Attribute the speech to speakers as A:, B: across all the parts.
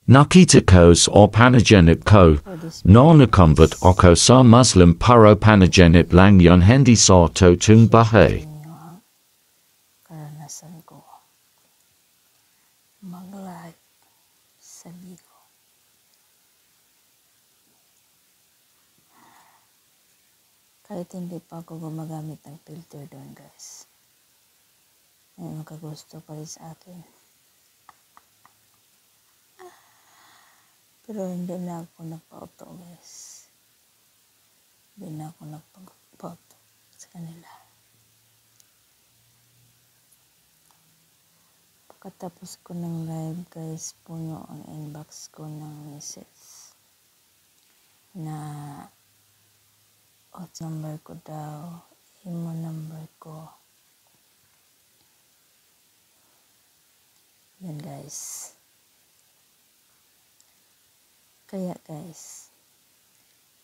A: Nakita kos or panagenip ko,
B: for this
A: no nakumbut oko sa Muslim paro panagenip lang yun hindi sa to tung bahay.
B: inyo ang karanasan ko mag-live sa Bigo. Kahit hindi pa ako gumagamit ng filter doon, guys. May makagusto pa rin sa akin. Pero hindi na ako nagpa-auto, guys. Hindi na ako nagpa-auto sa kanila. Pagkatapos ko ng live, guys, puno ang inbox ko ng message na number ko daw, imo number ko. Yan, guys. Kaya, guys,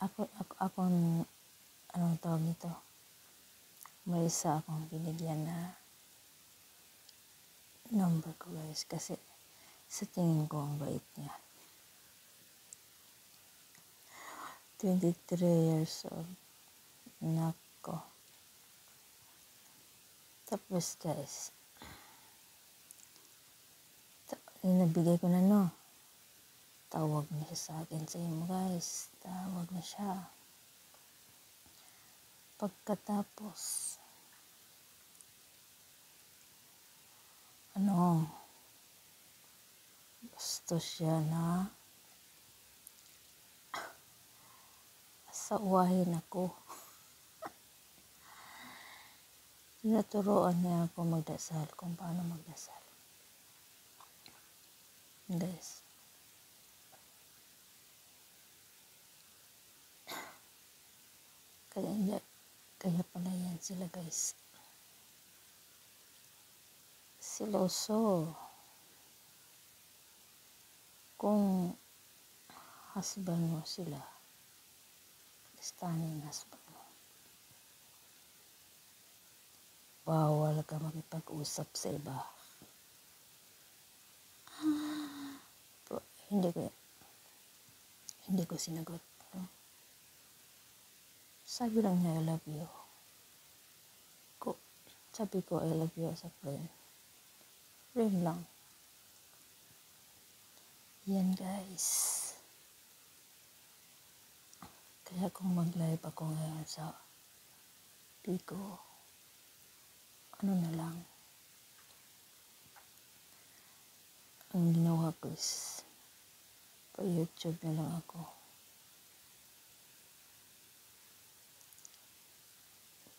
B: anong tawag nito? May isa akong binigyan na number ko, guys, kasi sa tingin ko ang bait niya. 23 years old. Nako. Tapos, guys, nabigay ko na, no? Tawag na siya sa akin sa imo, guys. Tawag na siya. Pagkatapos, gusto siya na asawahin ako. Naturoan niya ako magdasal kung paano magdasal. Guys, kaya pala yan sila, guys. Siloso. Kung husband mo sila, listanin husband mo, bawal ka makipag-usap sa iba. Pero hindi ko sinagot. No? Sabi lang niya, I love you. Sabi ko, I love you as a friend. Friend lang. Yan, guys. Kaya kung mag-live ako ngayon sa Bigo, na lang. Ang ginawa ko is, pa-YouTube na lang ako.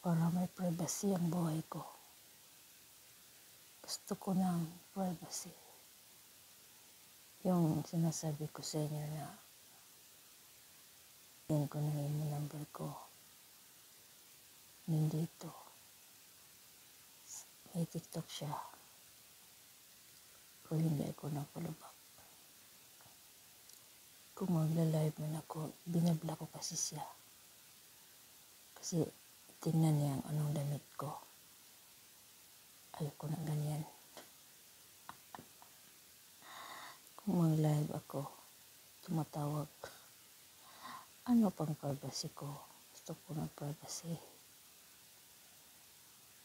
B: Para may privacy ang buhay ko. Gusto ko ng privacy. Yung sinasabi ko sa inyo na yan ko na yung number ko. Nandito. May TikTok siya. Pero hindi ako napalubak. Kung magla-live man ako, binabla ko kasi siya. Kasi tingnan niya anong damit ko. Ayoko na ganyan. Kung mag-live ako, tumatawag. Ano pang privacy ko? Gusto ko ng privacy.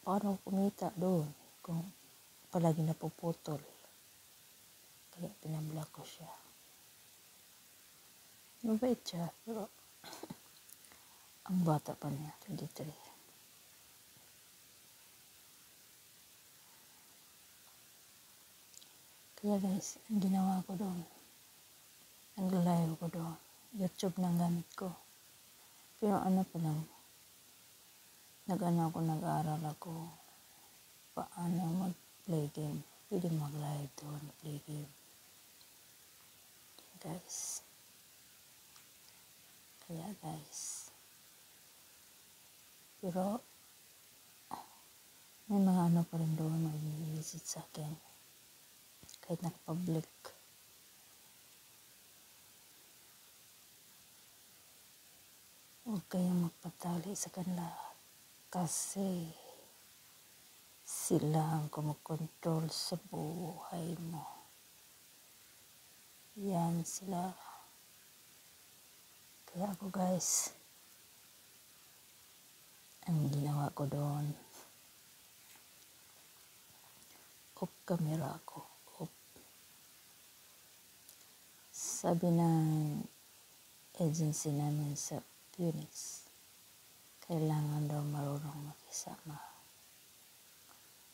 B: Paano kumita doon kung palagi napuputol? Kaya pinablock ko siya. Mabait siya, pero ang bata pa niya, 23. Kaya guys, ang ginawa ko doon, nag-live ko doon, YouTube ng gamit ko. Pero ano pa lang, nag-aaral ako, paano mag-play game. Pwede mag-live doon, play game. Guys. Kaya guys. Pero, may mga ano pa rin doon mag-visit sa akin. Kahit naka-public. Huwag kayong magpatali sa kanila. Kasi, sila ang kumukontrol sa buhay mo. Yan sila. Kaya ako guys, ang ginawa ko doon, off camera ako. Off. Sabi ng agency namin sa Phoenix, kailangan daw marunong makisama.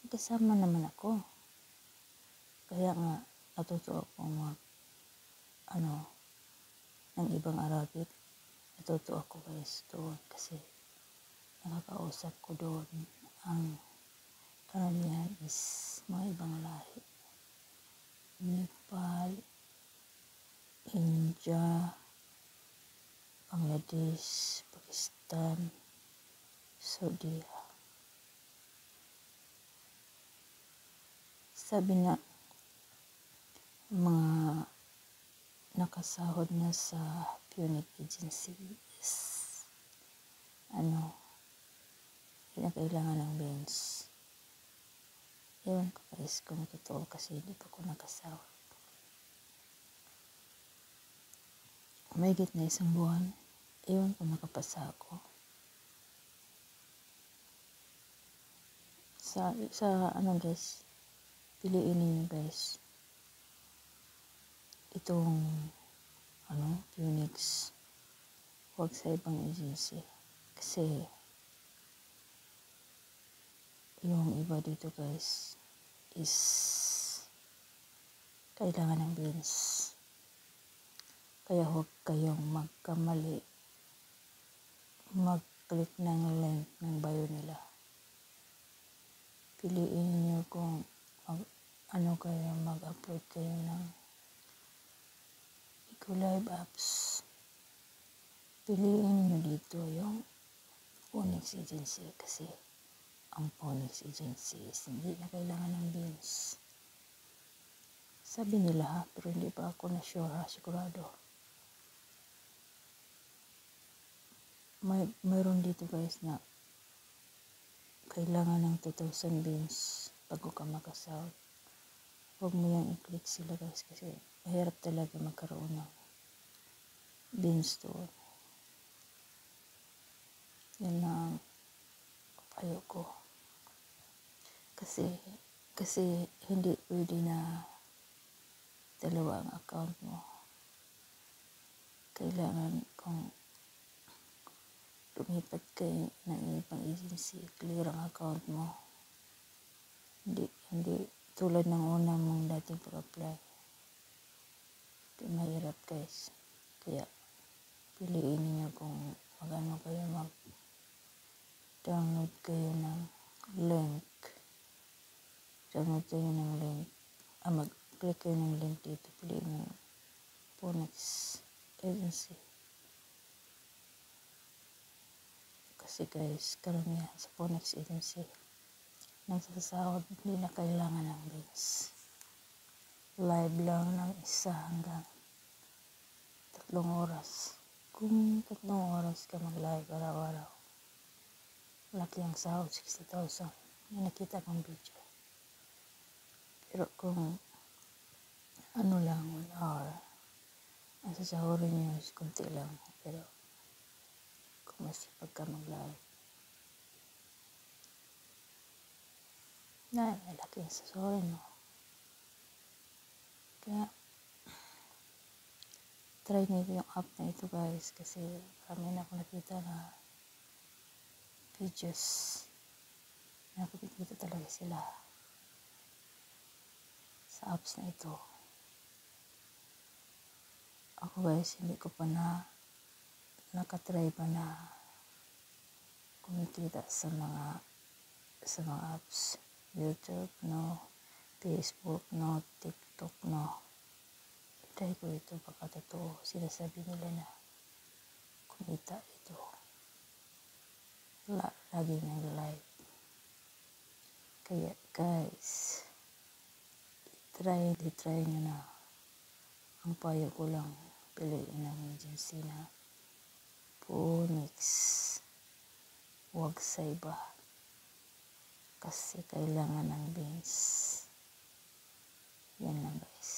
B: Makisama naman ako. Kaya nga, natuto akong ng ibang Arabic. Natuto ako guys doon kasi nakakausap ko doon ang karamihan is mga ibang lahi. Nepal, India, Bangladesh, Pakistan, Saudi. Sabi na mga nakasahod na sa Punic Agency is kailangan ng beans. Ewan ko guys kung totoo kasi hindi pa ko nakasahod. Mahigit na isang buwan, ewan ko nakapasa ako. Sa guys, piliin niyo guys itong Phoenix, huwag sa ibang agency kasi yung iba dito guys is kailangan ng beans. Kaya huwag kayong magkamali mag-click ng link ng bio nila. Piliin niyo kung mag-upload kayo ng Live apps. Piliin niyo dito yung Phoenix Agency kasi ang Phoenix Agency is hindi na kailangan ng beans. Sabi nila pero hindi pa ako na-sure sigurado. Mayroon dito guys na kailangan ng 2,000 beans bago ka makasahod. Huwag mo yung i-click sila guys kasi mahirap talaga magkaroon ng beans doon. Yan ang payo ko. Kasi hindi pwede na dalawa ang account mo. Kailangan kung lumipat kayo ng ibang agency, clear ang account mo. Hindi tulad ng una mong dating pag-apply. Mahirap guys. Kaya piliin niyo kung kayo mag-download kayo ng link. Mag-click kayo ng link dito. Piliin niyo Phoenix Agency. Kasi guys, karamihan sa Phoenix Agency nagsasahod, hindi na kailangan ng beans. Live lang ng 1 hanggang 3 oras. Kung 3 oras ka mag-live araw-araw, laki ang sahod, 60,000. May nakita kong video. Pero kung lang, 1 hour, ang sasahurin nyo is kunti lang. Pero kung masipag ka mag-live, malaki ang sasahurin mo. Kaya try nyo yung app na ito guys kasi marami na akong nakita na videos. Nakikita talaga sila sa apps na ito. Ako guys, hindi ko pa nakatry pa na kumikita sa mga apps. YouTube, no. Facebook, no. TikTok, no. Try ko ito, baka totoo. Sinasabi nila na kumita ito. Lagi nag-live. Kaya guys, try nyo na. Ang payo ko lang, piliin ang agency na Phoenix. Huwag sa iba. Kasi kailangan ng beans. Yan lang guys.